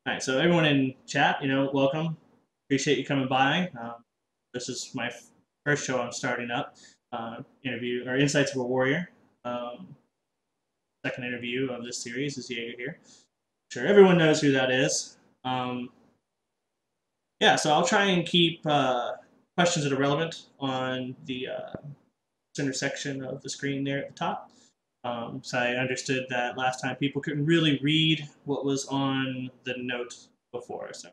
All right, so everyone in chat, welcome. Appreciate you coming by. This is my first show I'm starting up. Interview or Insights of a Warrior. Um, Second interview of this series is Jaeger here. I'm sure everyone knows who that is. Um, yeah, so I'll try and keep questions that are relevant on the center section of the screen there at the top. So I understood that last time people couldn't really read what was on the note before, so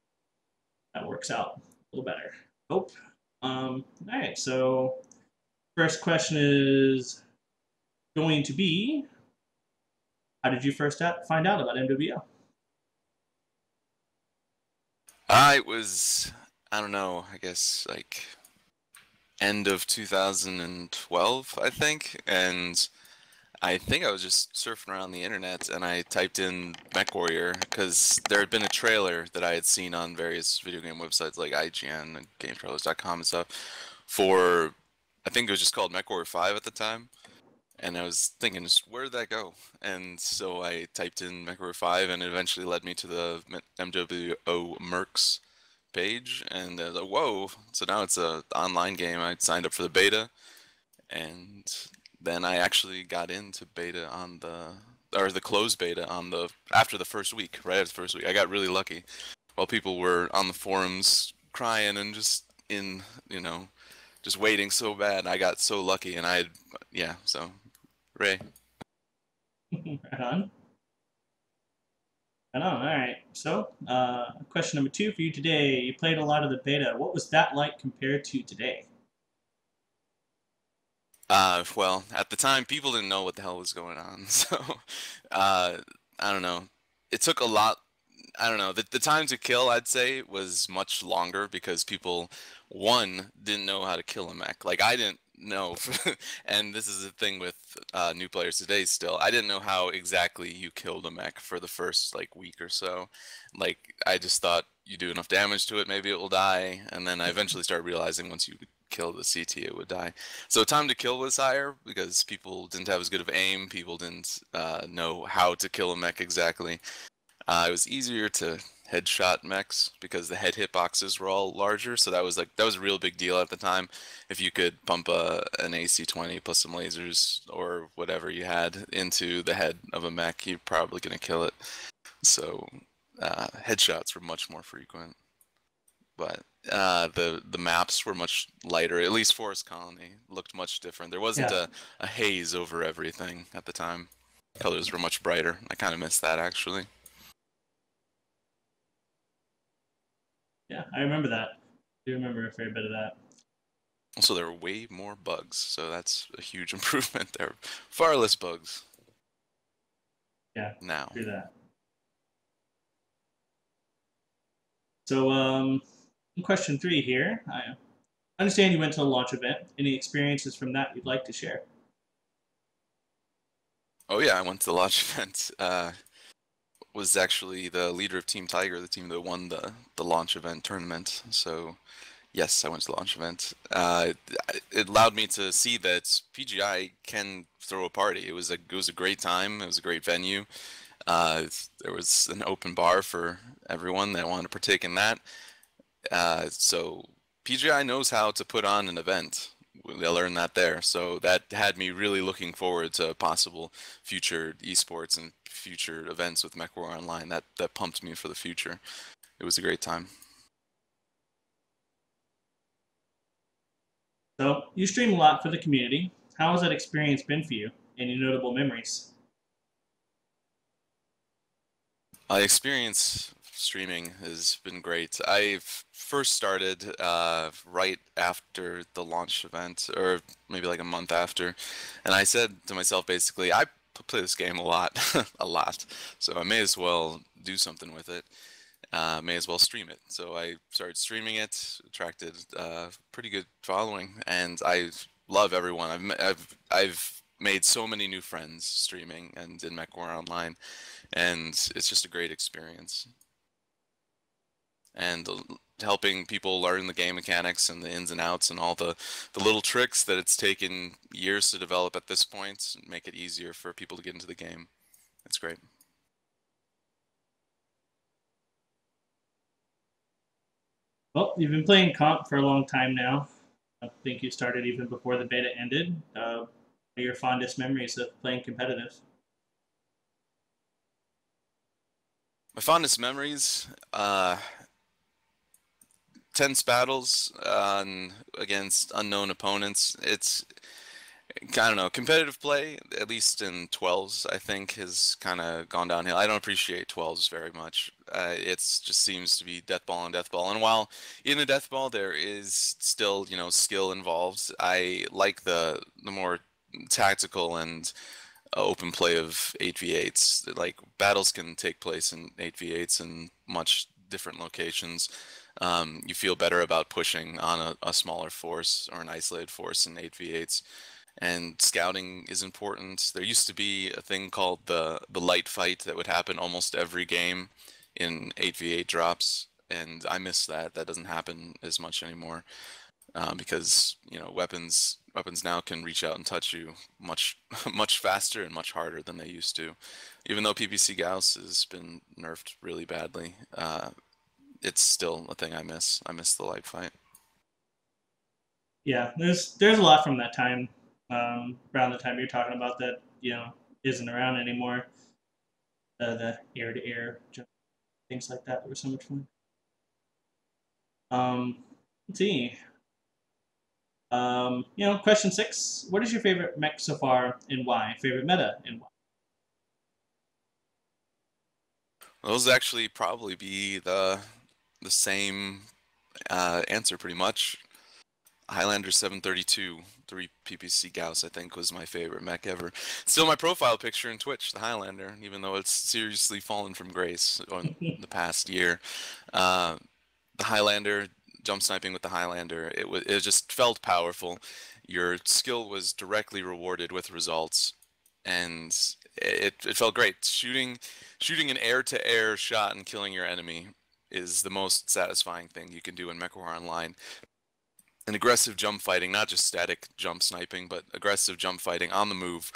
that works out a little better. Hope. All right, so first question is going to be, how did you first find out about MWO? I was, I don't know, I guess like end of 2012, I think, and I think I was just surfing around the internet and I typed in MechWarrior because there had been a trailer that I had seen on various video game websites like IGN and GameTrailers.com and stuff for, I think it was just called MechWarrior 5 at the time. And I was thinking, just where did that go? And so I typed in MechWarrior 5 and it eventually led me to the MWO Mercs page, and I was like, whoa! So now it's a online game. I signed up for the beta, and then I actually got into beta on the closed beta on the after the first week. Right after the first week, I got really lucky. While people were on the forums crying and just just waiting so bad, I got so lucky, and yeah. So, Ray. Right on. Right on. All right. So, question number two for you today. You played a lot of the beta. What was that like compared to today? Well, at the time, people didn't know what the hell was going on, so uh, I don't know. It took a lot. I don't know. The time to kill, I'd say, was much longer because people, one, didn't know how to kill a mech. Like I didn't know, and this is the thing with new players today. Still, I didn't know how exactly you killed a mech for the first like week or so. Like I just thought you do enough damage to it, maybe it will die, and then I eventually started realizing once you kill the CT, it would die. So time to kill was higher because people didn't have as good of aim. People didn't know how to kill a mech exactly. It was easier to headshot mechs because the head hitboxes were all larger, so that was a real big deal at the time. If you could pump an AC-20 plus some lasers or whatever you had into the head of a mech, you're probably gonna kill it. So headshots were much more frequent, but the maps were much lighter. At least Forest Colony looked much different. There wasn't Yeah. a haze over everything at the time. Colors were much brighter. I kind of miss that actually. Yeah, I remember that. I do remember a fair bit of that. Also, there are way more bugs, so that's a huge improvement. There are far less bugs Yeah, now. do that. So, question three here. I understand you went to a launch event. Any experiences from that you'd like to share? Oh yeah, I went to the launch event. Was actually the leader of Team Tiger, the team that won the launch event tournament. So yes, I went to the launch event. It allowed me to see that PGI can throw a party. It was a great time. It was a great venue. Uh, there was an open bar for everyone that wanted to partake in that. So PGI knows how to put on an event. They learned that there. So that had me really looking forward to possible future esports and future events with MechWarrior Online. That pumped me for the future. It was a great time. So, you stream a lot for the community. How has that experience been for you? Any notable memories? Experience streaming has been great. I first started right after the launch event, or maybe like a month after, and I said to myself basically, I play this game a lot, a lot, so I may as well do something with it. May as well stream it. So I started streaming it, attracted pretty good following, and I love everyone. I've made so many new friends streaming and in MechWarrior Online, and it's just a great experience. And helping people learn the game mechanics and the ins and outs and all the little tricks that it's taken years to develop at this point, make it easier for people to get into the game. It's great. Well, you've been playing comp for a long time now. I think you started even before the beta ended. What are your fondest memories of playing competitive? My fondest memories, tense battles against unknown opponents. It's I don't know, competitive play, at least in 12s, I think has kind of gone downhill. I don't appreciate 12s very much. It's just seems to be death ball and death ball. And while in a death ball there is still, skill involved, I like the more tactical and open play of 8v8s. Like battles can take place in 8v8s in much different locations. You feel better about pushing on a smaller force or an isolated force in 8v8s. And scouting is important. There used to be a thing called the light fight that would happen almost every game in 8v8 drops, and I miss that. That doesn't happen as much anymore because weapons now can reach out and touch you much much faster and much harder than they used to. Even though PPC Gauss has been nerfed really badly, it's still a thing I miss. I miss the light fight. Yeah, there's a lot from that time, around the time you're talking about that isn't around anymore. The air to air things like that were so much fun. Let's see. Question 6. What is your favorite mech so far and why? Favorite meta and why? Those actually probably be the same answer pretty much. Highlander 732, 3 PPC Gauss, I think, was my favorite mech ever. Still my profile picture in Twitch, the Highlander, even though it's seriously fallen from grace on the past year. Uh, the Highlander, jump sniping with the Highlander, it just felt powerful. Your skill was directly rewarded with results, and it felt great. Shooting an air-to-air shot and killing your enemy is the most satisfying thing you can do in MechWar Online. And aggressive jump fighting, not just static jump sniping, but aggressive jump fighting on the move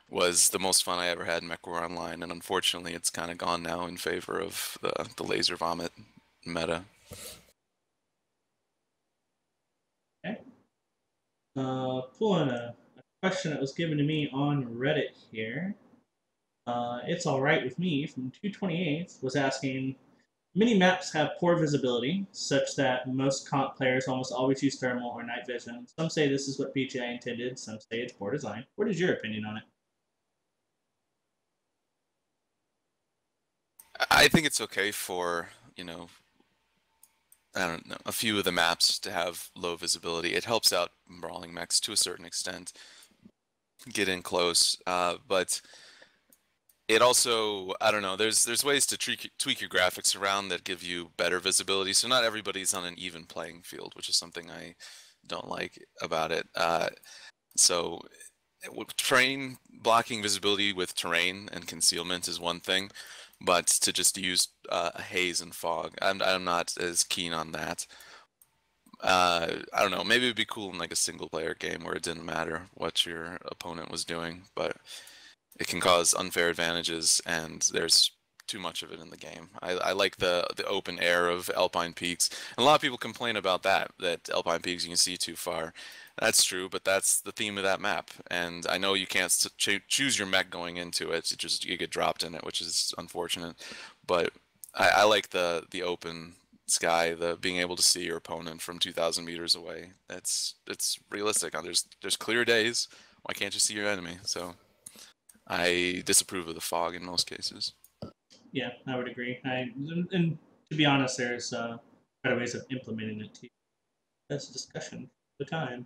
was the most fun I ever had in MechWar Online, and unfortunately it's kind of gone now in favor of the laser vomit meta. Okay. Pulling a question that was given to me on Reddit here. It's all right with me from 228 was asking, mini maps have poor visibility, such that most comp players almost always use thermal or night vision. Some say this is what BGI intended, some say it's poor design. What is your opinion on it? I think it's okay for, I don't know, a few of the maps to have low visibility. It helps out brawling mechs to a certain extent, get in close, but it also, I don't know, there's ways to tweak your graphics around that give you better visibility. So not everybody's on an even playing field, which is something I don't like about it. So terrain blocking visibility with terrain and concealment is one thing, but to just use haze and fog, I'm not as keen on that. I don't know, maybe it'd be cool in like a single player game where it didn't matter what your opponent was doing, but it can cause unfair advantages, and there's too much of it in the game. I like the open air of Alpine Peaks, and a lot of people complain about that Alpine Peaks you can see too far. That's true, but that's the theme of that map, and I know you can't choose your mech going into it. It just you get dropped in it, which is unfortunate. But I like the open sky, the being able to see your opponent from 2,000 meters away. It's realistic. There's clear days. Why can't you see your enemy? So I disapprove of the fog in most cases. Yeah, I would agree. And to be honest, there's better ways of implementing it too. That's a discussion for the time.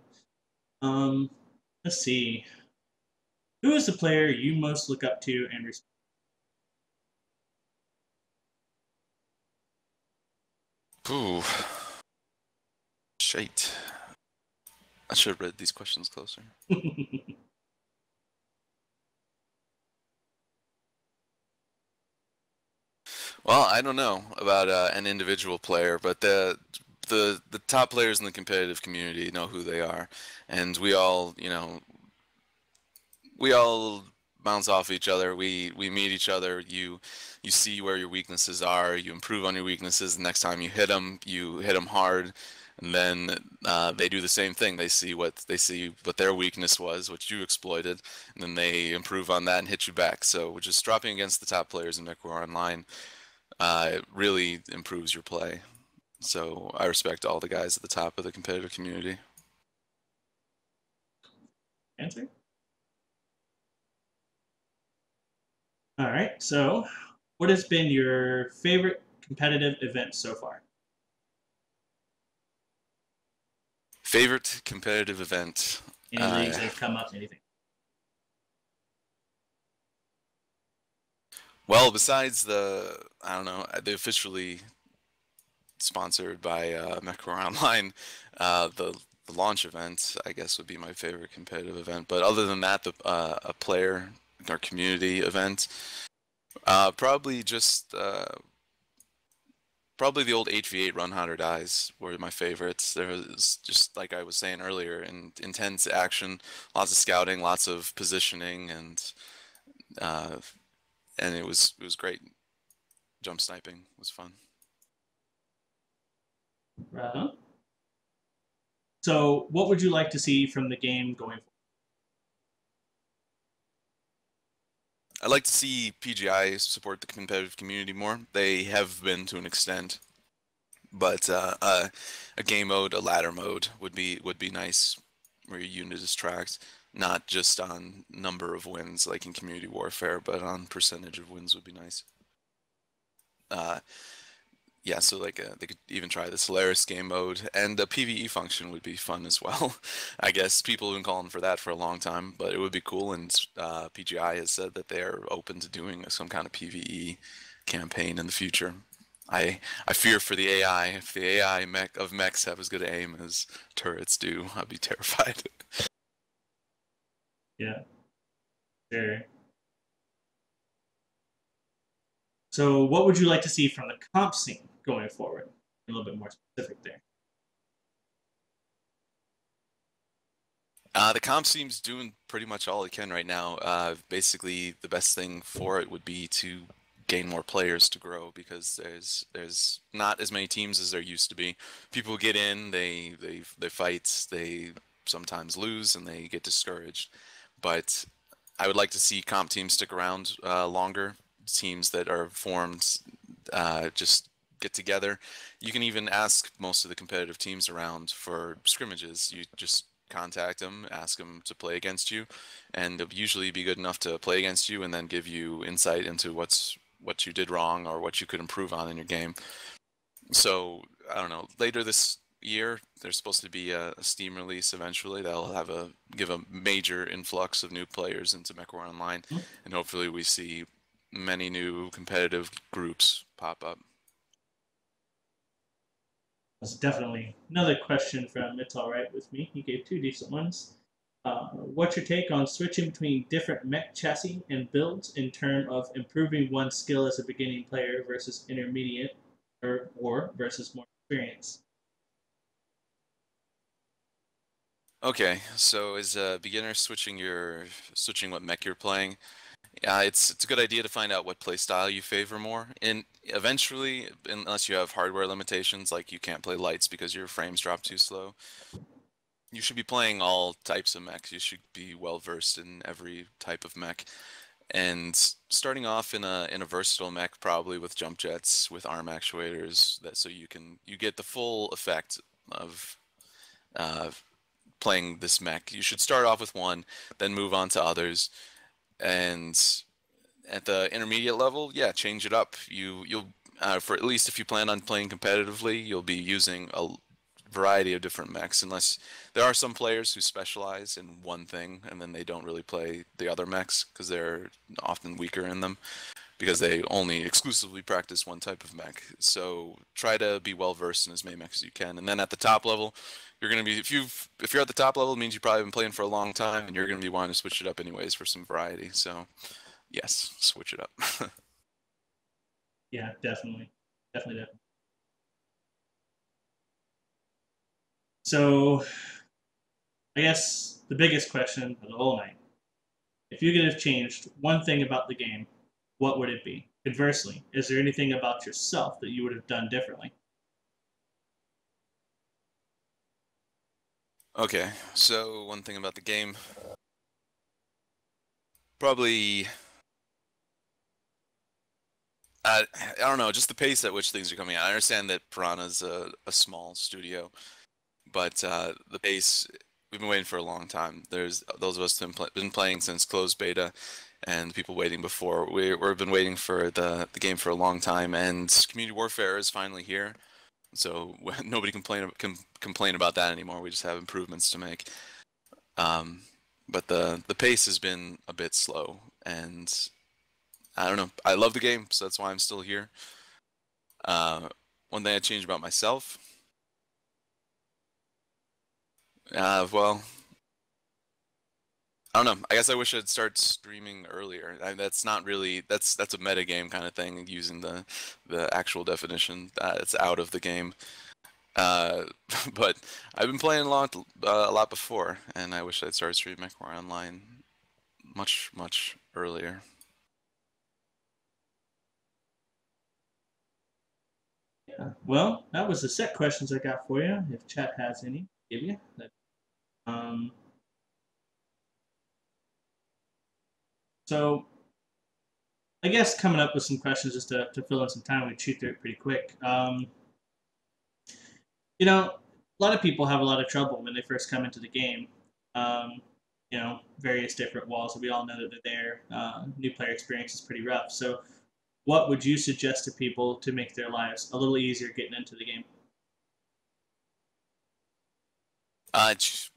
Um, let's see. Who is the player you most look up to and respect? Ooh, shit. I should have read these questions closer. Well, I don't know about an individual player, but the top players in the competitive community know who they are, and we all bounce off each other. We meet each other. You see where your weaknesses are. You improve on your weaknesses. The next time you hit them hard, and then they do the same thing. They see what their weakness was, what you exploited, and then they improve on that and hit you back. So just dropping against the top players in MechWar Online it really improves your play. So I respect all the guys at the top of the competitive community. Answer. All right. So, what has been your favorite competitive event so far? Favorite competitive event? Any leagues that have come up? Anything? Well, besides I don't know, the officially sponsored by MechWar Online, the launch event, I guess, would be my favorite competitive event. But other than that, a player or community event, probably just probably the old HV8 Run Hot or Dies were my favorites. There was just like I was saying earlier, intense action, lots of scouting, lots of positioning, uh, and it was great. Jump sniping was fun. Right. So, what would you like to see from the game going forward? I'd like to see PGI support the competitive community more. They have been to an extent, but a game mode, a ladder mode would be nice, where your unit is tracked, not just on number of wins like in Community Warfare, but on percentage of wins would be nice. Uh, yeah, so like they could even try the Solaris game mode, and the PvE function would be fun as well. I guess people have been calling for that for a long time, but it would be cool. And PGI has said that they are open to doing some kind of PvE campaign in the future. I fear for the AI. If the AI mechs have as good aim as turrets do, I'd be terrified. Yeah, sure. So, what would you like to see from the comp scene going forward? A little bit more specific there. The comp seems doing pretty much all it can right now. Basically, the best thing for it would be to gain more players to grow, because there's not as many teams as there used to be. People get in, they fight, they sometimes lose, and they get discouraged. But I would like to see comp teams stick around longer. Teams that are formed just get together. You can even ask most of the competitive teams around for scrimmages. You just contact them, ask them to play against you, and they'll usually be good enough to play against you and then give you insight into what you did wrong or what you could improve on in your game. So I don't know. Later this year, there's supposed to be a Steam release eventually that'll give a major influx of new players into MechWar Online, Hmm? and hopefully we see many new competitive groups pop up. That's definitely another question from It's All Right With Me. He gave two decent ones. What's your take on switching between different mech chassis and builds in terms of improving one's skill as a beginning player versus intermediate or versus more experience? Okay, so as a beginner switching what mech you're playing, it's a good idea to find out what play style you favor more. And eventually, unless you have hardware limitations, like you can't play lights because your frames drop too slow, you should be playing all types of mechs. You should be well versed in every type of mech. And starting off in a versatile mech, probably with jump jets, with arm actuators, that so you get the full effect of uh, playing this mech. You should start off with one, then move on to others, and at the intermediate level, yeah, change it up. You'll for at least if you plan on playing competitively, you'll be using a variety of different mechs. Unless there are some players who specialize in one thing and then they don't really play the other mechs because they're often weaker in them because they only exclusively practice one type of mech. So try to be well versed in as many mechs as you can. And then at the top level, you're gonna be if you're at the top level, it means you've probably been playing for a long time, and you're gonna be wanting to switch it up anyways for some variety. So yes, switch it up. Yeah, definitely. Definitely, definitely. So, I guess the biggest question of the whole night, If you could have changed one thing about the game, what would it be? Conversely, is there anything about yourself that you would have done differently? Okay, so one thing about the game, probably I don't know, just the pace at which things are coming out. I understand that Piranha's a small studio, but the pace, we've been waiting for a long time. There's those of us who've been playing since closed beta, and people waiting before. We've been waiting for the game for a long time, and Community Warfare is finally here. So nobody can complain about that anymore. We just have improvements to make. Um, but the pace has been a bit slow, and I don't know. I love the game, so that's why I'm still here. Uh, One thing I changed about myself, well, I don't know. I guess I wish I'd start streaming earlier. That's not really that's a meta game kind of thing using the actual definition. It's out of the game. Uh, but I've been playing a lot before, and I wish I'd started streaming more online much earlier. Yeah. Well, that was the set questions I got for you. If chat has any, give you. Um, so I guess coming up with some questions just to fill in some time, we cheat through it pretty quick. A lot of people have a lot of trouble when they first come into the game. Um, various different walls. We all know that they're there. New player experience is pretty rough. So, what would you suggest to people to make their lives a little easier getting into the game?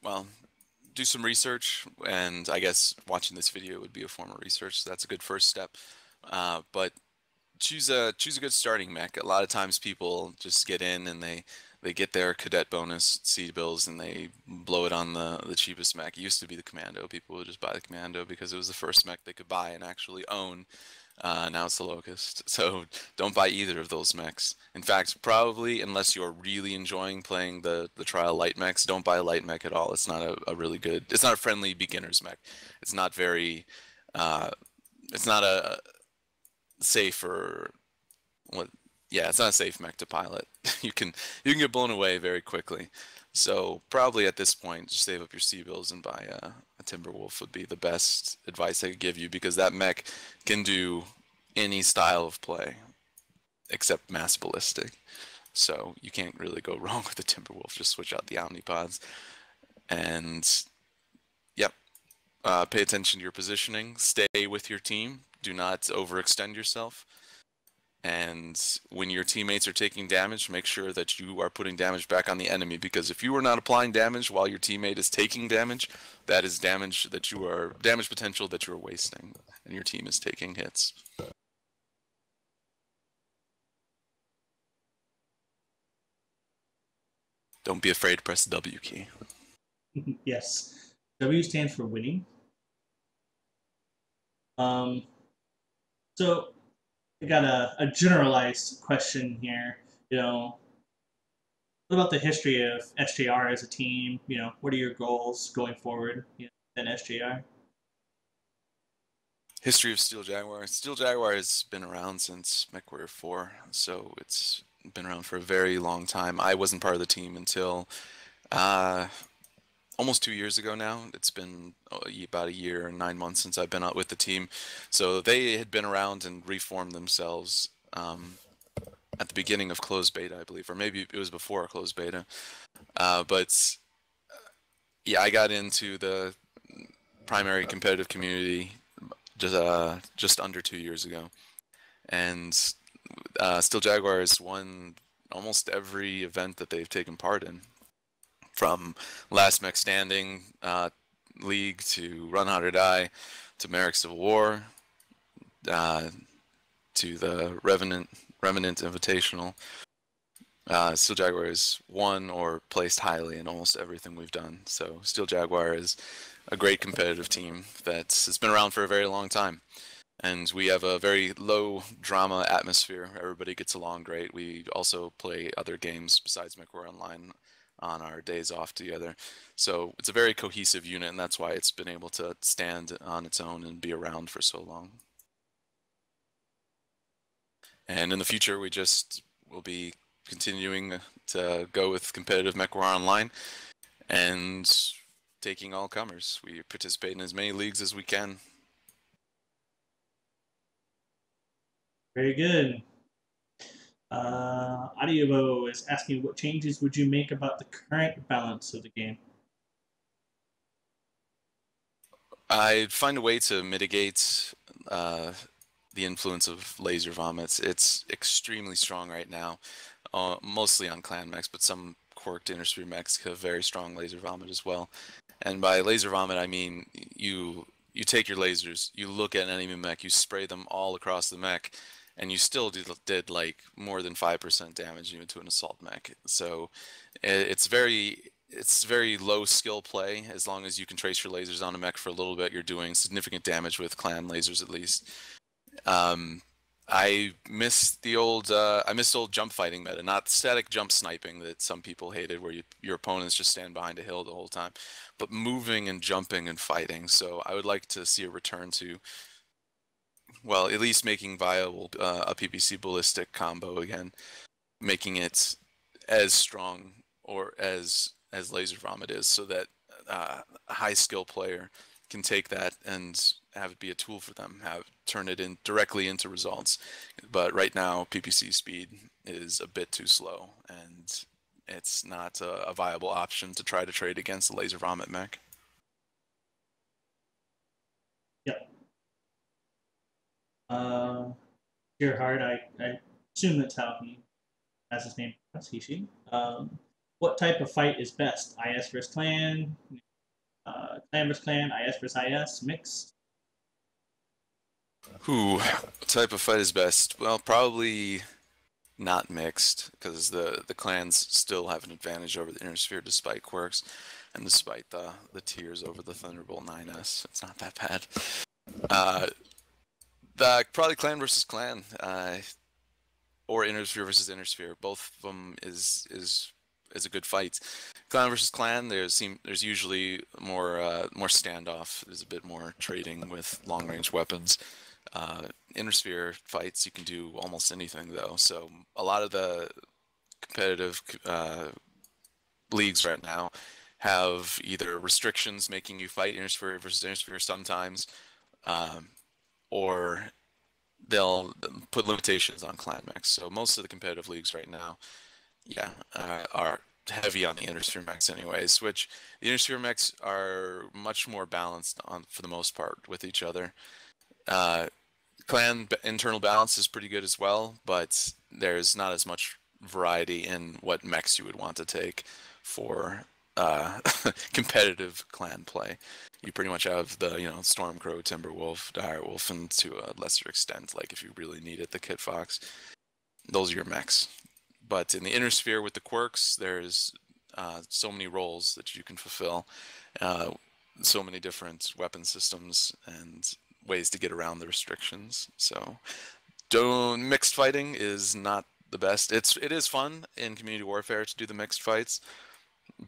Well, do some research, and I guess watching this video would be a form of research. So that's a good first step. But choose a good starting mech. A lot of times people just get in and they get their cadet bonus C bills and they blow it on the cheapest mech. It used to be the commando. People would just buy the commando because it was the first mech they could buy and actually own. Now it's the Locust. So don't buy either of those mechs. In fact, probably unless you're really enjoying playing the trial light mechs, don't buy a light mech at all. It's not a really good. It's not a friendly beginner's mech. It's not very. Uh, it's not a safe or what. Yeah, it's not a safe mech to pilot. You can get blown away very quickly. So probably at this point, just save up your C bills and buy a Timberwolf would be the best advice I could give you because that mech can do any style of play except mass ballistic. So you can't really go wrong with the Timberwolf. Just switch out the Omnipods and yep. Pay attention to your positioning. Stay with your team. Do not overextend yourself. And when your teammates are taking damage, make sure that you are putting damage back on the enemy because if you are not applying damage while your teammate is taking damage, that is damage potential that you are wasting and your team is taking hits. Don't be afraid to press the W key. Yes. W stands for winning. Um, so I got a generalized question here. What about the history of SJR as a team? What are your goals going forward in SJR? History of Steel Jaguar. Steel Jaguar has been around since MechWarrior 4, so it's been around for a very long time. I wasn't part of the team until uh, almost 2 years ago now. It's been about a year and 9 months since I've been out with the team. So they had been around and reformed themselves at the beginning of closed beta, I believe, or maybe it was before closed beta. But yeah, I got into the primary competitive community just under 2 years ago, and Steel Jaguar has won almost every event that they've taken part in, from Last Mech Standing League to Run Hot or Die to Merrick Civil War to the Revenant Invitational. Steel Jaguar has won or placed highly in almost everything we've done. So Steel Jaguar is a great competitive team that's been around for a very long time. And we have a very low drama atmosphere. Everybody gets along great. We also play other games besides MechWarrior Online on our days off together. So it's a very cohesive unit, and that's why it's been able to stand on its own and be around for so long. And in the future, we just will be continuing to go with competitive MechWar Online and taking all comers. We participate in as many leagues as we can. Very good. Audiobo is asking, what changes would you make about the current balance of the game? I'd find a way to mitigate the influence of laser vomits. It's extremely strong right now, mostly on clan mechs, but some quirked intersphere mechs have very strong laser vomit as well. And by laser vomit, I mean you take your lasers, you look at an enemy mech, you spray them all across the mech, and you still did like more than 5% damage even to an assault mech. So it's very low skill play. As long as you can trace your lasers on a mech for a little bit, you're doing significant damage with clan lasers at least. I miss old jump fighting meta, not static jump sniping that some people hated, where your opponents just stand behind a hill the whole time, but moving and jumping and fighting. So I would like to see a return to, well, at least making viable a PPC ballistic combo again, making it as strong or as laser vomit is, so that a high skill player can take that and have it be a tool for them, turn it in directly into results. But right now, PPC speed is a bit too slow, and it's not a viable option to try to trade against a laser vomit mech. Yep. Gerhard, I assume that's how he has his name. That's he, she. What type of fight is best? IS versus clan, clan versus clan, IS versus IS, mixed? What type of fight is best? Well, probably not mixed, because the clans still have an advantage over the Inner Sphere despite quirks, and despite the tiers over the Thunderbolt 9S. It's not that bad. Probably clan versus clan, or Inner Sphere versus Inner Sphere. Both of them is a good fight. Clan versus clan, there's usually more standoff. There's a bit more trading with long range weapons. Inner Sphere fights, you can do almost anything though. So a lot of the competitive leagues right now have either restrictions making you fight Inner Sphere versus Inner Sphere sometimes, or they'll put limitations on clan mechs. So most of the competitive leagues right now, are heavy on the Inner Sphere mechs anyways, which the Inner Sphere mechs are much more balanced for the most part with each other. Clan internal balance is pretty good as well, but there's not as much variety in what mechs you would want to take for competitive clan play. You pretty much have the Stormcrow, Timberwolf, Direwolf, and to a lesser extent, like if you really needed the Kit Fox, those are your mechs. But in the Inner Sphere with the quirks, there's so many roles that you can fulfill, so many different weapon systems and ways to get around the restrictions. So mixed fighting is not the best. It is fun in community warfare to do the mixed fights,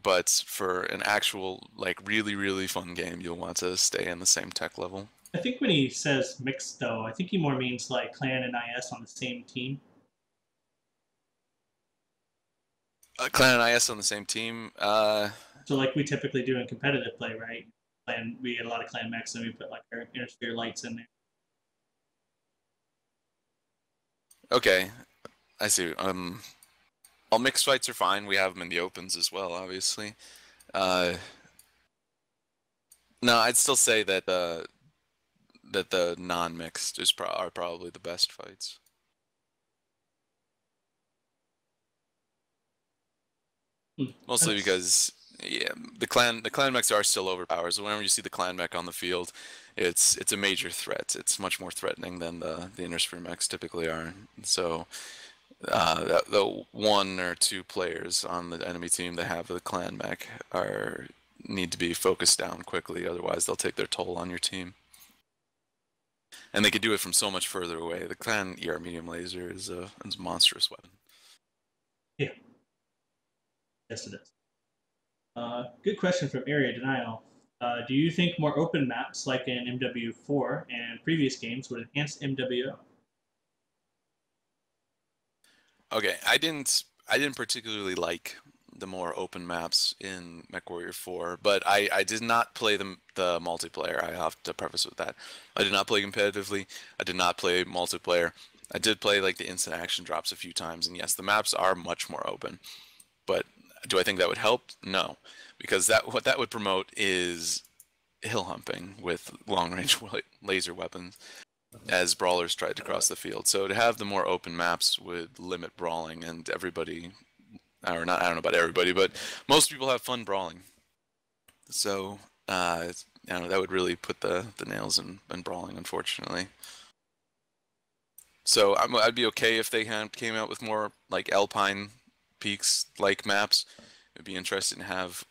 but for an actual really fun game, you'll want to stay in the same tech level. I think when he says mixed, though, I think he more means like clan and IS on the same team. Clan and IS on the same team. So like we typically do in competitive play, right? And we get a lot of clan mechs, and we put like our Inner Sphere lights in there. Okay, I see. All mixed fights are fine. We have them in the opens as well, obviously. No, I'd still say that the non-mixed are probably the best fights. Mostly because the clan mechs are still overpowered. So whenever you see the clan mech on the field, it's a major threat. It's much more threatening than the Inner Sphere mechs typically are. So the one or two players on the enemy team that have the clan mech need to be focused down quickly, otherwise they'll take their toll on your team. And they could do it from so much further away. The clan ER medium laser is a monstrous weapon. Yeah. Yes, it is. Good question from Area Denial. Do you think more open maps like in MW4 and previous games would enhance MWO? Okay, I didn't particularly like the more open maps in MechWarrior 4, but I did not play the multiplayer. I have to preface with that. I did not play competitively. I did not play multiplayer. I did play like the instant action drops a few times, and yes, the maps are much more open. But do I think that would help? No, because what that would promote is hill humping with long range laser weapons as brawlers tried to cross the field. So to have the more open maps would limit brawling, and everybody, or not, I don't know about everybody, but most people have fun brawling. So I don't know, that would really put the nails in brawling, unfortunately. So I'd be okay if they came out with more like Alpine Peaks like maps. It'd be interesting to have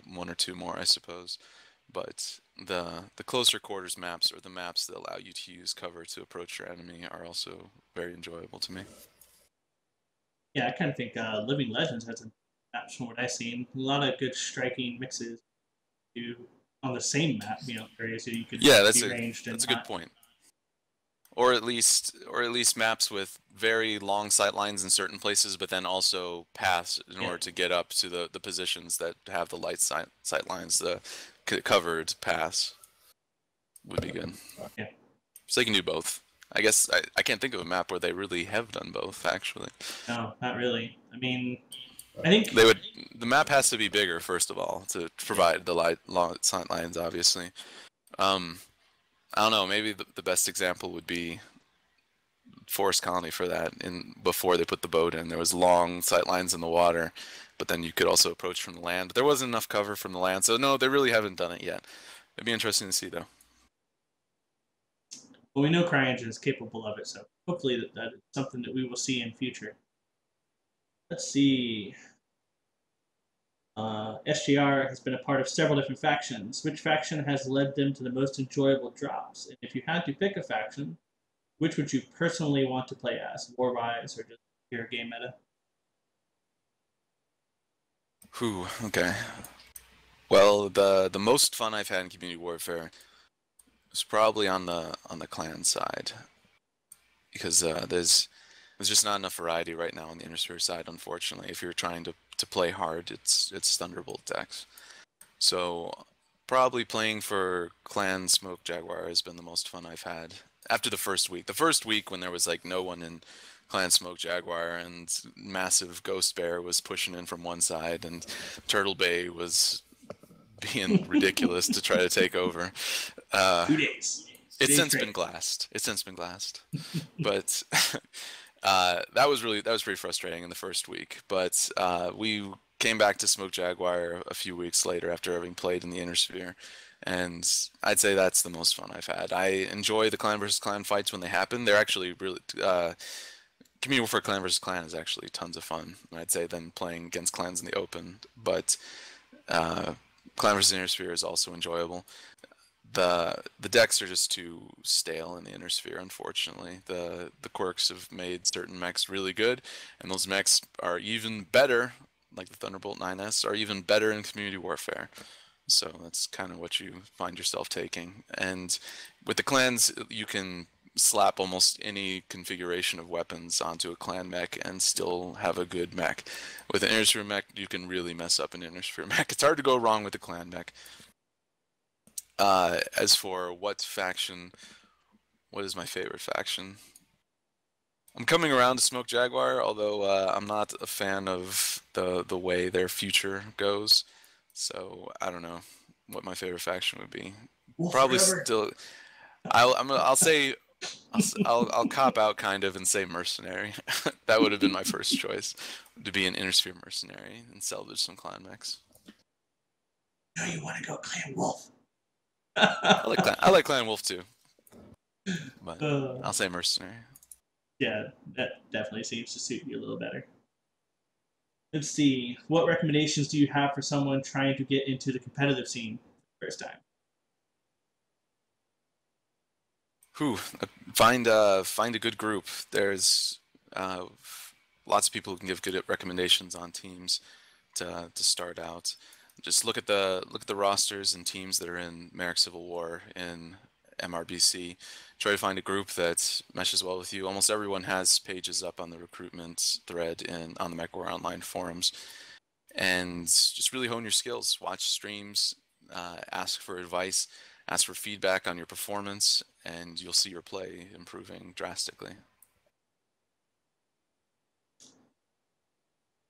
one or two more, I suppose. But the closer quarters maps, or the maps that allow you to use cover to approach your enemy, are also very enjoyable to me. Yeah, I kind of think Living Legends has a maps from what I've seen. A lot of good striking mixes to on the same map, areas that you could Yeah, be ranged and that's a good not. point. Or at least maps with very long sight lines in certain places, but then also paths in Yeah, order to get up to the positions that have the light sight lines, the covered paths would be good. yeah. So they can do both. I guess I can't think of a map where they really have done both, actually. No, not really. I mean, I think They would the map has to be bigger first of all to yeah, provide the long sight lines, obviously. Um, I don't know. Maybe the best example would be Forest Colony for that. In before they put the boat in, there was long sight lines in the water, but then you could also approach from the land. There wasn't enough cover from the land, so no, they really haven't done it yet. It'd be interesting to see though. well, we know CryEngine is capable of it, so hopefully that is something that we will see in future. Let's see. SGR has been a part of several different factions. Which faction has led them to the most enjoyable drops? And if you had to pick a faction, which would you personally want to play as? Warwise or just pure game meta? Whew. Okay. Well, the most fun I've had in community warfare is probably on the clan side, because there's just not enough variety right now on the Innisphere side, unfortunately. If you're trying to play hard, it's Thunderbolt decks. So probably playing for Clan Smoke Jaguar has been the most fun I've had after the first week. The first week when there was like no one in Clan Smoke Jaguar and massive Ghost Bear was pushing in from one side and Turtle Bay was being ridiculous to try to take over. Uh, 2 days. it's 2 days since straight. been glassed. It's since been glassed. But that was pretty frustrating in the first week. But we came back to Smoke Jaguar a few weeks later after having played in the Inner Sphere, and I'd say that's the most fun I've had. I enjoy the clan versus clan fights when they happen. They're actually really Community Warfare Clan versus Clan is actually tons of fun, I'd say, than playing against clans in the open. But uh, Clan versus Inner Sphere is also enjoyable. The decks are just too stale in the Inner Sphere, unfortunately. The quirks have made certain mechs really good, and those mechs are even better, like the Thunderbolt 9S, are even better in Community Warfare. So that's kind of what you find yourself taking. And with the clans, you can slap almost any configuration of weapons onto a clan mech and still have a good mech. With an Inner Sphere mech, you can really mess up an Inner Sphere mech. It's hard to go wrong with the clan mech. As for what faction, what is my favorite faction? I'm coming around to Smoke Jaguar, although I'm not a fan of the way their future goes. So I don't know what my favorite faction would be. Wolf Probably forever. still, I'll say I'll cop out kind of and say mercenary. That would have been my first choice, to be an Inner Sphere mercenary and salvage some clan mechs. No, you want to go Clan Wolf. I like Clan Wolf too, but uh, I'll say mercenary. yeah, that definitely seems to suit you a little better. Let's see. What recommendations do you have for someone trying to get into the competitive scene for the first time? Who find a good group. There's lots of people who can give good recommendations on teams to start out. Just look at the rosters and teams that are in Merrick Civil War in MRBC. Try to find a group that meshes well with you. Almost everyone has pages up on the recruitment thread and on the MechWar Online forums, and just really hone your skills. Watch streams, ask for advice, ask for feedback on your performance, and you'll see your play improving drastically.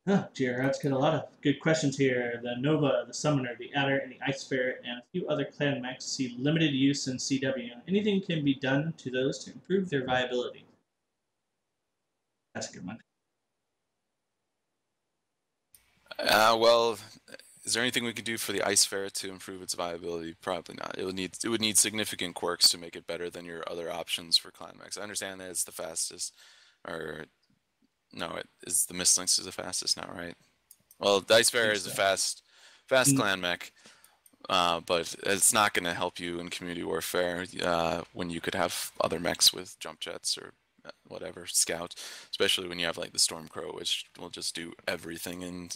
Huh, JagerXII got a lot of good questions here. The Nova, the Summoner, the Adder, and the Ice Ferret, and a few other clan mechs see limited use in CW. Anything can be done to those to improve their viability? That's a good one. Well, is there anything we can do for the Ice Ferret to improve its viability? Probably not. It would need significant quirks to make it better than your other options for clan mechs. I understand that it's the fastest, or no, it is the Mistlynx is the fastest now, right? Well, the Ice I think Ferret is a so. fast clan mech, but it's not going to help you in community warfare when you could have other mechs with jump jets or whatever scout, especially when you have like the Stormcrow, which will just do everything in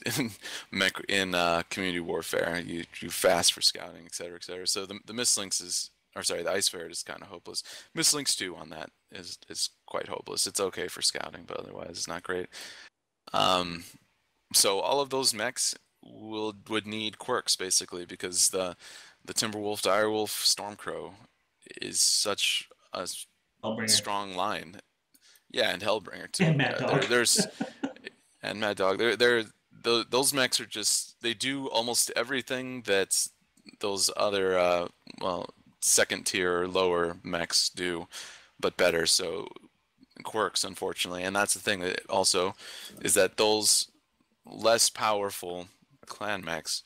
community warfare. You fast for scouting, etc., etc. So the Mistlynx is, or sorry, the Ice Ferret is kind of hopeless. Mistlynx 2 on that is quite hopeless. It's okay for scouting, but otherwise it's not great. Um, so all of those mechs would need quirks basically, because the Timberwolf, Direwolf, Stormcrow is such a Hellbringer. strong line. Yeah, and Hellbringer And too. Mad Yeah, Dog. there's and Mad Dog. Those mechs are just, they do almost everything that those other well, second tier or lower mechs do, but better. So quirks, unfortunately, and that's the thing that also is that those less powerful clan mechs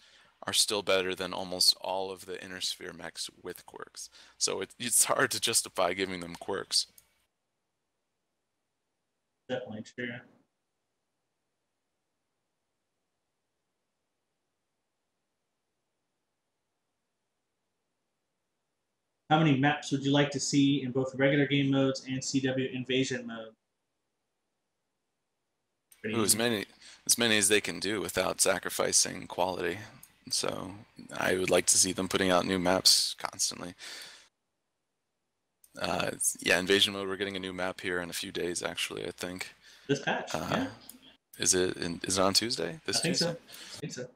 are still better than almost all of the inner sphere mechs with quirks. So it's hard to justify giving them quirks. Definitely true. How many maps would you like to see in both regular game modes and CW invasion mode? Pretty Ooh, easy. as many as they can do without sacrificing quality. So I would like to see them putting out new maps constantly. Yeah, invasion mode. We're getting a new map here in a few days. Actually, I think. This patch, Uh, yeah, is it on Tuesday? I This think so. Tuesday? I think so.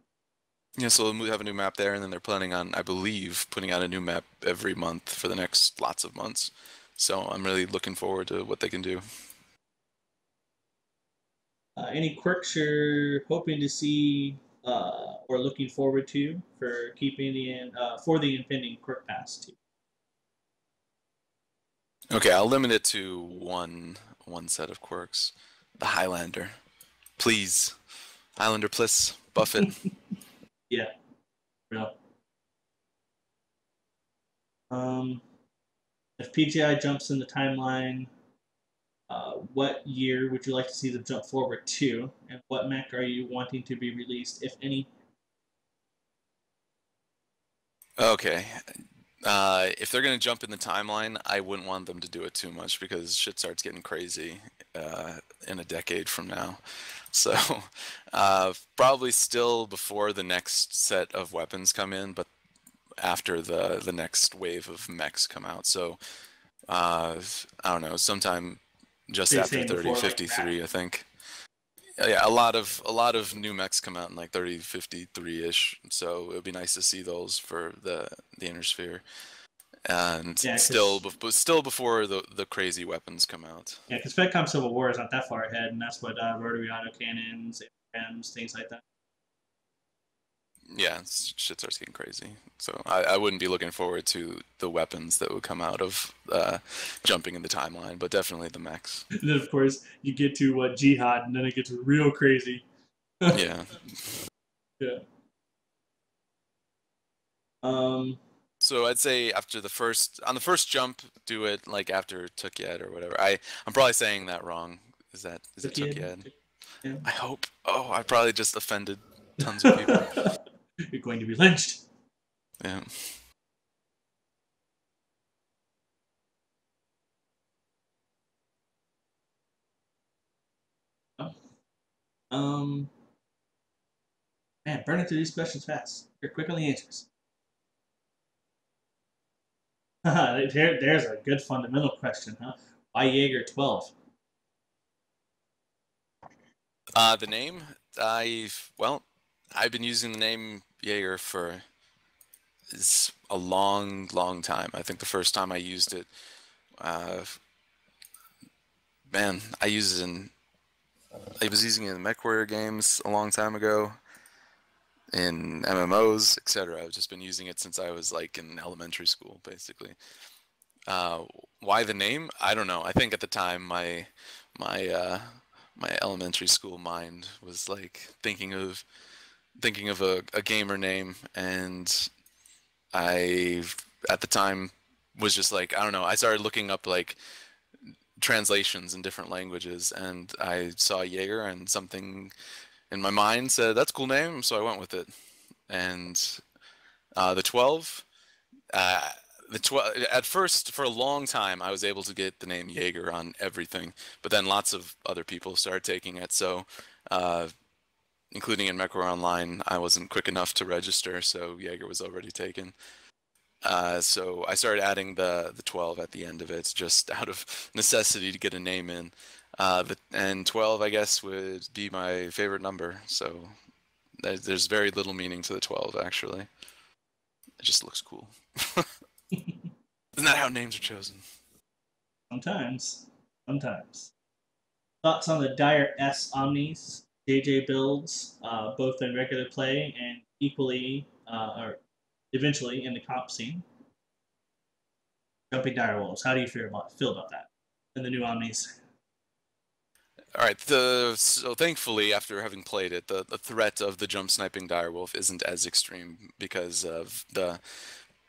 Yeah, so we have a new map there, and then they're planning on, I believe, putting out a new map every month for the next lots of months. So I'm really looking forward to what they can do. Any quirks you're hoping to see or looking forward to for keeping for the impending quirk pass too? Okay, I'll limit it to one set of quirks. The Highlander. Please. Highlander, please. Buff it. Yeah, real. Um, if PGI jumps in the timeline, what year would you like to see them jump forward to, and what mech are you wanting to be released, if any? Okay. If they're gonna jump in the timeline, I wouldn't want them to do it too much because shit starts getting crazy in a decade from now. So probably still before the next set of weapons come in, but after the next wave of mechs come out. So I don't know, sometime just They're after saying before like 3053, Rat. I think. Yeah, a lot of new mechs come out in like 3053 ish. So it would be nice to see those for the inner sphere, and Yeah, still, because but still before the crazy weapons come out. yeah, because FedCom Civil War is not that far ahead, and that's what rotary autocannons, AMs, things like that. Yeah, shit starts getting crazy. So I wouldn't be looking forward to the weapons that would come out of jumping in the timeline, but definitely the mechs. And then of course you get to Jihad, and then it gets real crazy. Yeah. Yeah. Um, So I'd say after on the first jump, do it like after Tukyed or whatever. I'm probably saying that wrong. Is it kid. Tukyed? Yeah. I hope. Oh, I probably just offended tons of people. You're going to be lynched. Yeah. Um, Man, burning through these questions fast. You're quick on the answers. There's a good fundamental question, huh? Why Jaeger 12? The name, well, I've been using the name Jaeger for is a long, long time. I think the first time I used it, uh, man, I was using it in MechWarrior games a long time ago, in MMOs, etc. I've just been using it since I was like in elementary school, basically. Uh, why the name? I don't know. I think at the time my my elementary school mind was like thinking of a gamer name, and I at the time was just like, I don't know. I started looking up like translations in different languages, and I saw Jaeger, and something in my mind said that's a cool name, so I went with it. And the 12, uh, the 12 at first for a long time I was able to get the name Jaeger on everything, but then lots of other people started taking it. So, uh, including in MechWarrior Online, I wasn't quick enough to register, so Jaeger was already taken. So I started adding the 12 at the end of it, just out of necessity to get a name in. And 12, I guess, would be my favorite number. So there's very little meaning to the 12, actually. It just looks cool. Isn't that how names are chosen? Sometimes. Sometimes. Thoughts on the Dire S Omnis, JJ builds, both in regular play and equally, or eventually in the comp scene? Jumping Dire Wolves. How do you feel about that? And the new Omnis? All right. So thankfully, after having played it, the threat of the jump sniping direwolf isn't as extreme because of a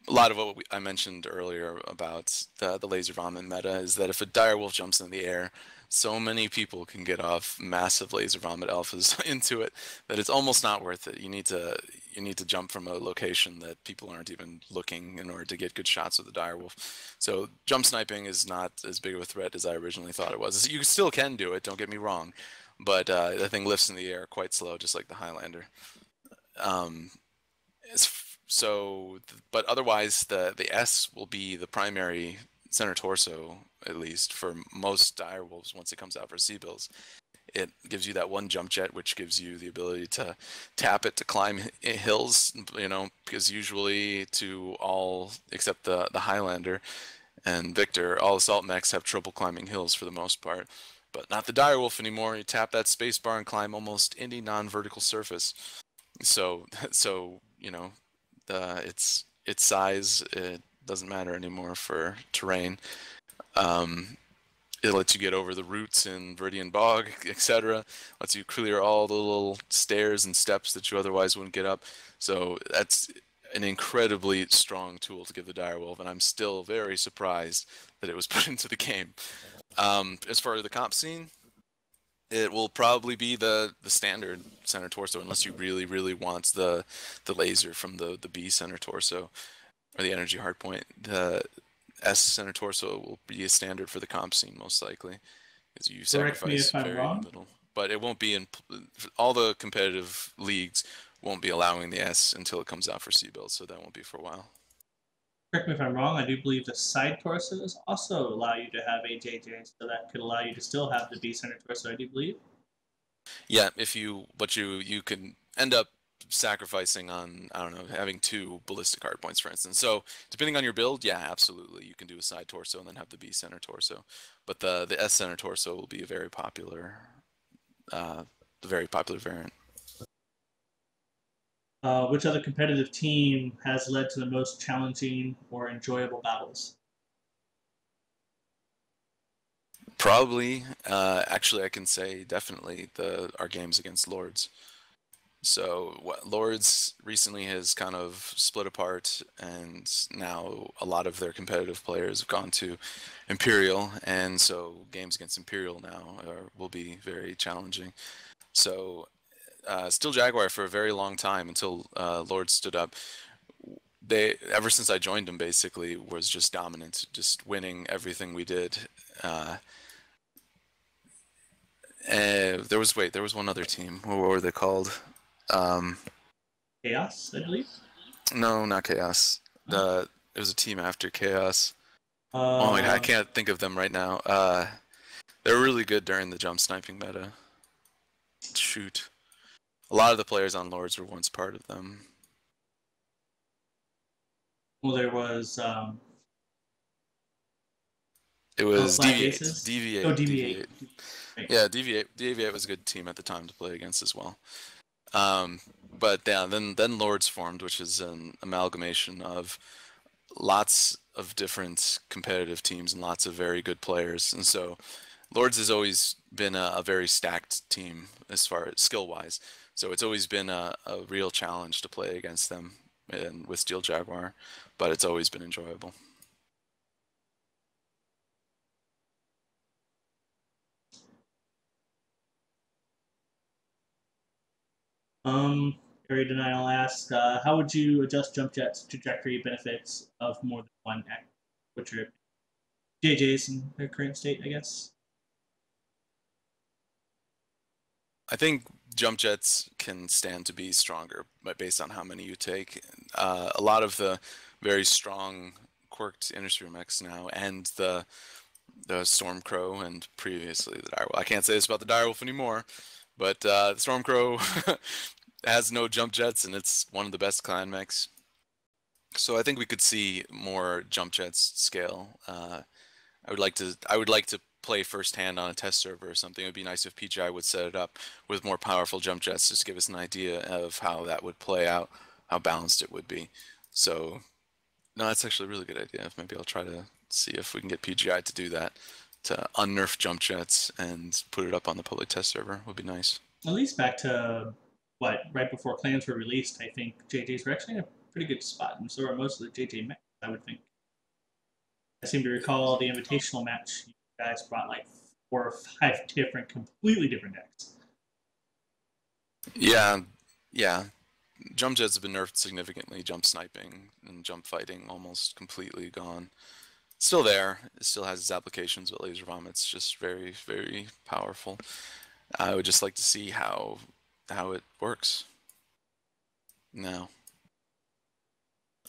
lot of what I mentioned earlier about the laser vomit meta is that if a direwolf jumps in the air, so many people can get off massive laser vomit alphas into it that it's almost not worth it. You need to jump from a location that people aren't even looking in order to get good shots with the direwolf. So jump sniping is not as big of a threat as I originally thought it was. You still can do it, don't get me wrong, but the thing lifts in the air quite slow, just like the Highlander. Um, but otherwise, the S will be the primary center torso, at least for most direwolves once it comes out for C-bills. It gives you that one jump jet, which gives you the ability to tap it to climb hills, because usually to all except the Highlander and Victor, all assault mechs have trouble climbing hills for the most part. But not the direwolf anymore. You tap that spacebar and climb almost any non-vertical surface. So, so its size, it doesn't matter anymore for terrain. It lets you get over the roots in Viridian Bog, etc. Lets you clear all the little stairs and steps that you otherwise wouldn't get up. So that's an incredibly strong tool to give the direwolf, and I'm still very surprised that it was put into the game. As far as the comp scene, it will probably be the standard center torso, unless you really, really want the laser from the B center torso or the energy hardpoint. The S center torso will be a standard for the comp scene most likely, because you Correct me sacrifice if I'm very wrong. little. But it won't be in all the competitive leagues. Won't be allowing the S until it comes out for C-build, so that won't be for a while. Correct me if I'm wrong. I do believe the side torsos also allow you to have a JJ, so that could allow you to still have the B center torso. I do believe. Yeah, but you can end up sacrificing on, I don't know, having two ballistic hard points, for instance. So depending on your build, yeah, absolutely, you can do a side torso and then have the B center torso. But the S center torso will be a very popular variant. Which other competitive team has led to the most challenging or enjoyable battles? Probably, actually, I can say definitely our games against Lords. So Lords recently has kind of split apart, and now a lot of their competitive players have gone to Imperial, and so games against Imperial now will be very challenging. So still Jaguar for a very long time until Lords stood up. They, ever since I joined them, basically was just dominant, just winning everything we did. There was one other team. What were they called? Chaos, I believe. No, not Chaos. Oh. It was a team after Chaos. Oh my God, I Uh, can't think of them right now. They were really good during the jump sniping meta. Shoot. A lot of the players on Lords were once part of them. well, there was It was Black Deviate. Aces. Oh, Deviate. DB8. Deviate. Right. Yeah, Deviate was a good team at the time to play against as well. Um, but yeah, then Lords formed, which is an amalgamation of lots of different competitive teams and lots of very good players. And so Lords has always been a very stacked team as far as skill wise. So it's always been a real challenge to play against them and with Steel Jaguar, but it's always been enjoyable. Area Denial asks, how would you adjust jump jet's trajectory benefits of more than one act? Which are JJ's in their current state, I guess. I think jump jets can stand to be stronger, but based on how many you take. A lot of the very strong quirked industry mechs now, and the Stormcrow, and previously the Direwolf. I can't say this about the Direwolf anymore, but the Stormcrow has no jump jets, and it's one of the best clan mechs. So I think we could see more jump jets scale. I would like to play firsthand on a test server or something. It would be nice if PGI would set it up with more powerful jump jets just to give us an idea of how that would play out, how balanced it would be. So, no, that's actually a really good idea. Maybe I'll try to see if we can get PGI to do that, to unnerf jump jets and put it up on the public test server. Would be nice. At least back to what right before clans were released, I think JJ's were actually in a pretty good spot, and so are most of the JJ mechs. I would think. I seem to recall the invitational match. You guys brought like 4 or 5 different, completely different decks. Yeah, yeah. Jump jets have been nerfed significantly. Jump sniping and jump fighting almost completely gone. Still there. It still has its applications, but laser vomit's just very, very powerful. I would just like to see how it works. Now,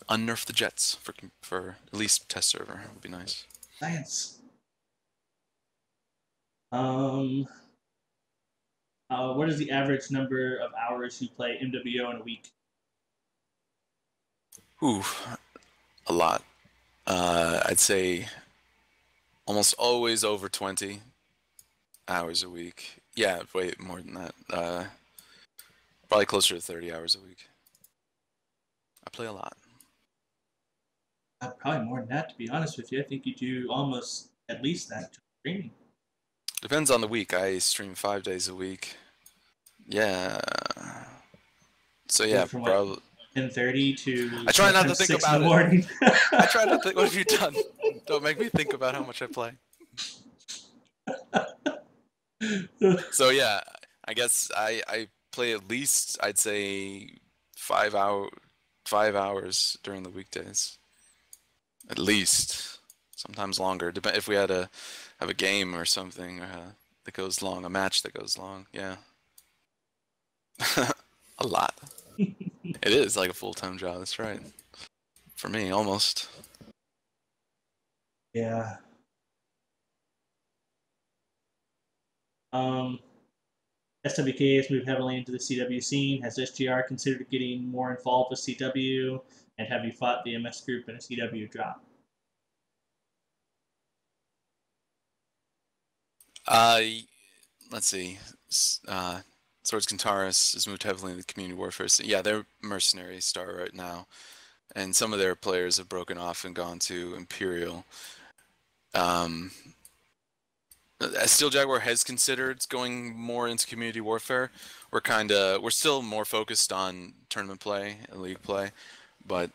unnerf the jets for at least test server would be nice. Science. Um, what is the average number of hours you play MWO in a week? Ooh, a lot. I'd say almost always over 20 hours a week. Yeah, way more than that. Probably closer to 30 hours a week. I play a lot. Probably more than that, to be honest with you. I think you do almost at least that streaming. Depends on the week. I stream 5 days a week. Yeah. So yeah, From what probably. 10:30 to I try not to sometimes think 6 in about the it. morning. I try not to think. What have you done? Don't make me think about how much I play. So yeah, I guess I play at least, I'd say 5 hours during the weekdays. At least. Sometimes longer. Depend if we had to have a game or something that goes long, a match that goes long. Yeah. A lot. It is like a full-time job. That's right. For me, almost. Yeah. Um, SWK has moved heavily into the CW scene. Has SGR considered getting more involved with CW? And have you fought the MS group in a CW drop? Uh, let's see. Swords Kantaris has moved heavily into community warfare. So yeah, they're mercenary star right now, and some of their players have broken off and gone to Imperial. Um, Steel Jaguar has considered going more into community warfare. We're still more focused on tournament play and league play, but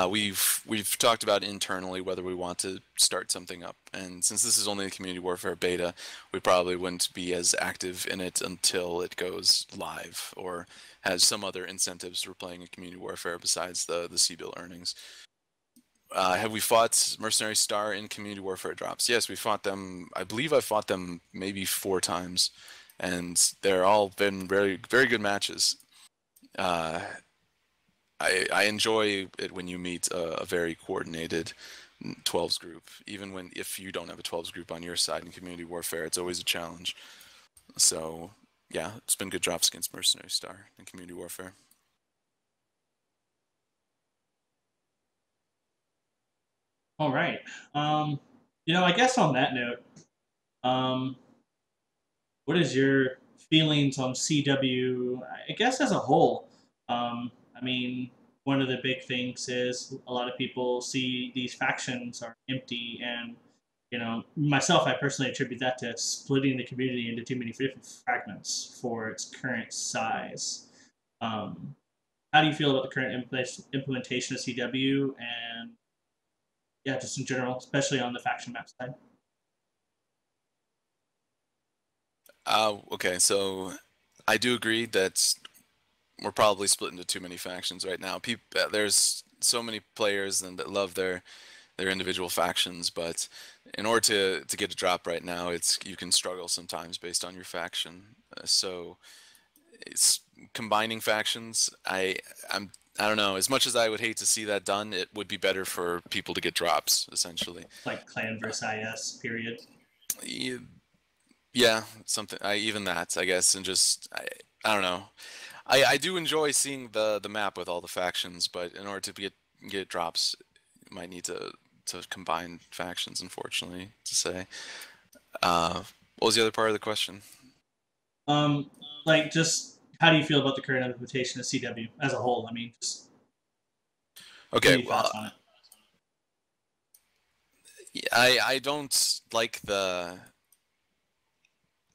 we've talked about internally whether we want to start something up. And since this is only a community warfare beta, we probably wouldn't be as active in it until it goes live or has some other incentives for playing a community warfare besides the CBIL earnings. Have we fought Mercenary Star in community warfare drops? Yes, we fought them. I believe I fought them maybe 4 times, and they're all been very, very good matches. Uh, I enjoy it when you meet a very coordinated 12s group, even when if you don't have a 12s group on your side in community warfare, it's always a challenge. So yeah, it's been good drops against Mercenary Star in community warfare. All right. Um, I guess on that note, um, what is your feelings on CW? I guess as a whole. I mean, one of the big things is a lot of people see these factions are empty, and myself, I personally attribute that to splitting the community into too many different fragments for its current size. Um, how do you feel about the current implementation of CW, and yeah, just in general, especially on the faction map side? Okay, so I do agree that we're probably split into too many factions right now. There's so many players and that love their individual factions, but in order to get a drop right now, it's you can struggle sometimes based on your faction. So it's combining factions. I don't know. As much as I would hate to see that done, it would be better for people to get drops essentially. Like clan versus IS period. Yeah, something. Even that, I guess, and just I don't know. I do enjoy seeing the map with all the factions, but in order to get drops, you might need to combine factions. Unfortunately, to say. What was the other part of the question? Um, like just how do you feel about the current implementation of CW as a whole? I mean, just give Okay, me thoughts on it.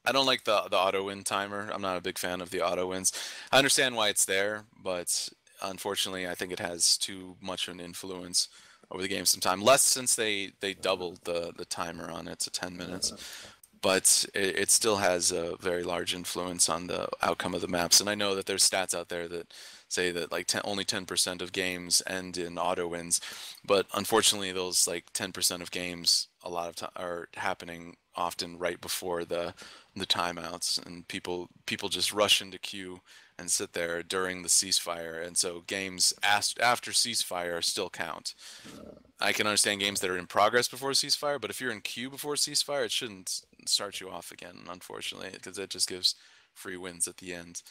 I don't like the auto win timer. I'm not a big fan of the auto wins. I understand why it's there, but unfortunately, I think it has too much of an influence over the game sometime. Less since they doubled the timer on it to 10 minutes, but it still has a very large influence on the outcome of the maps. And I know that there's stats out there that say that like only 10% of games end in auto wins, but unfortunately, those like 10% of games a lot of time are happening often right before the timeouts, and people just rush into queue and sit there during the ceasefire, and so games after ceasefire still count. I can understand games that are in progress before ceasefire, but if you're in queue before ceasefire, it shouldn't start you off again, unfortunately, because it just gives free wins at the end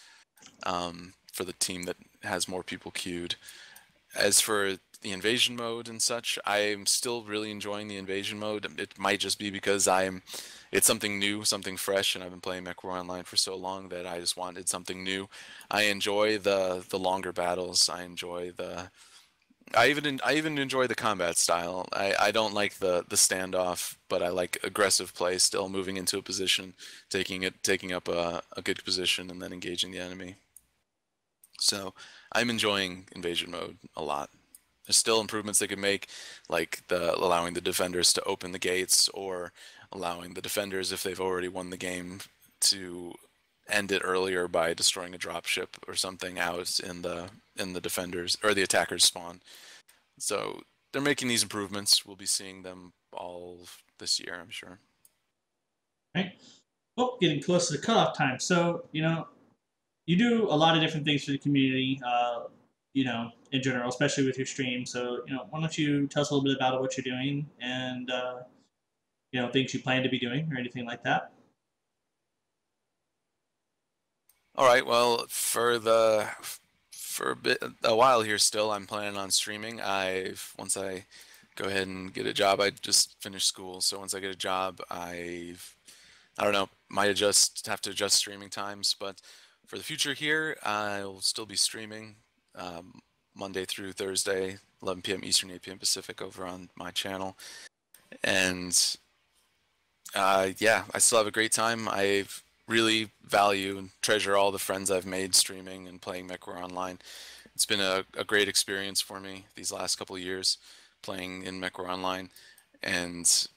for the team that has more people queued. As for the invasion mode and such, I'm still really enjoying the invasion mode. It might just be because it's something new, something fresh, and I've been playing MechWar Online for so long that I just wanted something new. I enjoy the longer battles. I even enjoy the combat style. I don't like the standoff, but I like aggressive play still, moving into a position, taking up a good position and then engaging the enemy. So I'm enjoying invasion mode a lot. There's still improvements they could make, like the allowing the defenders to open the gates, or allowing the defenders, if they've already won the game, to end it earlier by destroying a dropship or something out in the defenders or the attackers spawn. So they're making these improvements. We'll be seeing them all this year, I'm sure. Right? Well, getting close to the cutoff time. So you do a lot of different things for the community. In general, especially with your stream. So why don't you tell us a little bit about what you're doing and things you plan to be doing or anything like that. All right. Well, for a while here still, I'm planning on streaming. Once I go ahead and get a job, I just finished school, so once I get a job, I don't know, might have to adjust streaming times, but for the future here, I'll still be streaming Monday through Thursday, 11 p.m. Eastern, 8 p.m. Pacific over on my channel. And yeah, I still have a great time. I really value and treasure all the friends I've made streaming and playing MechWar Online. It's been a great experience for me these last couple of years playing in MechWar Online, and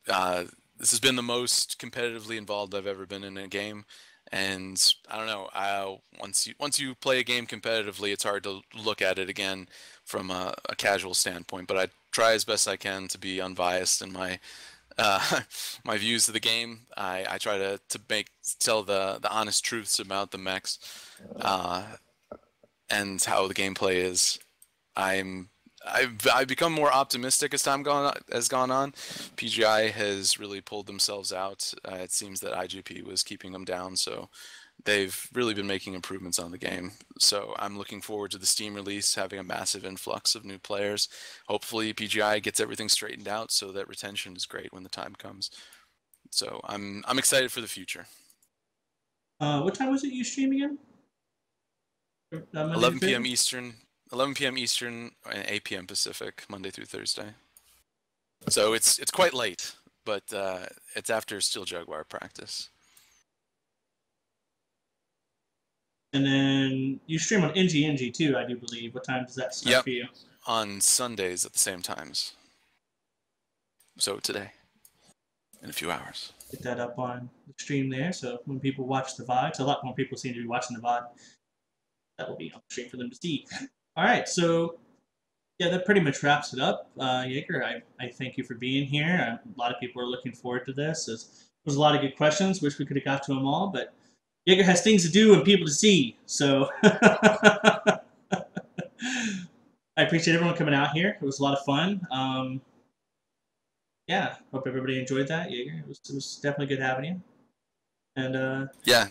uh, this has been the most competitively involved I've ever been in a game. And I don't know, once you play a game competitively, it's hard to look at it again from a casual standpoint. But I try as best I can to be unbiased in uh, my views of the game. I try to tell the honest truths about the mechs. Uh, and how the gameplay is. I've become more optimistic as has gone on. PGI has really pulled themselves out. It seems that IGP was keeping them down, so they've really been making improvements on the game. So I'm looking forward to the Steam release, having a massive influx of new players. Hopefully PGI gets everything straightened out so that retention is great when the time comes. So I'm excited for the future. What time was it you stream again? Monday to 11 p.m. Thursday? Eastern, 11 p.m. Eastern, and 8 p.m. Pacific, Monday through Thursday. So it's quite late, but it's after Steel Jaguar practice. And then you stream on NG too, I do believe. What time does that start Yep, for you? on Sundays at the same times. So today, in a few hours. Get that up on the stream there, so when people watch the VOD, so a lot more people seem to be watching the VOD, that will be on the stream for them to see. All right, so yeah, that pretty much wraps it up. Jaeger, I thank you for being here. A lot of people are looking forward to this. There's a lot of good questions. Wish we could have got to them all, but Jaeger has things to do and people to see. So I appreciate everyone coming out here. It was a lot of fun. Yeah, hope everybody enjoyed that, Jaeger. It was definitely good having you. And Yeah,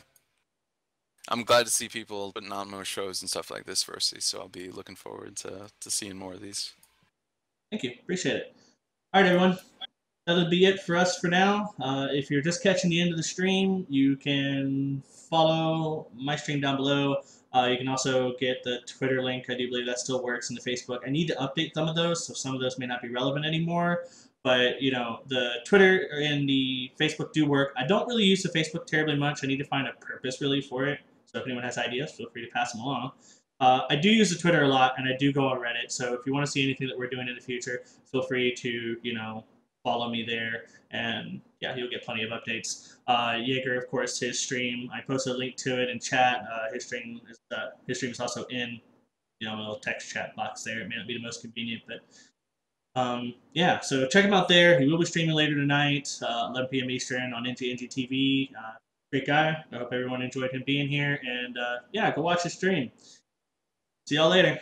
I'm glad to see people putting on more shows and stuff like this, Verci. So I'll be looking forward to seeing more of these. thank you. Appreciate it. All right, everyone. That'll be it for us for now. If you're just catching the end of the stream, you can follow my stream down below. You can also get the Twitter link. I do believe that still works, in the Facebook. I need to update some of those, so some of those may not be relevant anymore. But, you know, the Twitter and the Facebook do work. I don't really use the Facebook terribly much. I need to find a purpose, really, for it. So if anyone has ideas, feel free to pass them along. I do use the Twitter a lot, and I do go on Reddit. So if you want to see anything that we're doing in the future, feel free to, you know, follow me there, and yeah, you'll get plenty of updates. Jaeger, of course, his stream. I posted a link to it in chat. His stream is also in, you know, a little text chat box there. It may not be the most convenient, but yeah. So check him out there. He will be streaming later tonight, 11 p.m. Eastern on NG TV. Great guy. I hope everyone enjoyed him being here, and yeah, go watch his stream. See y'all later.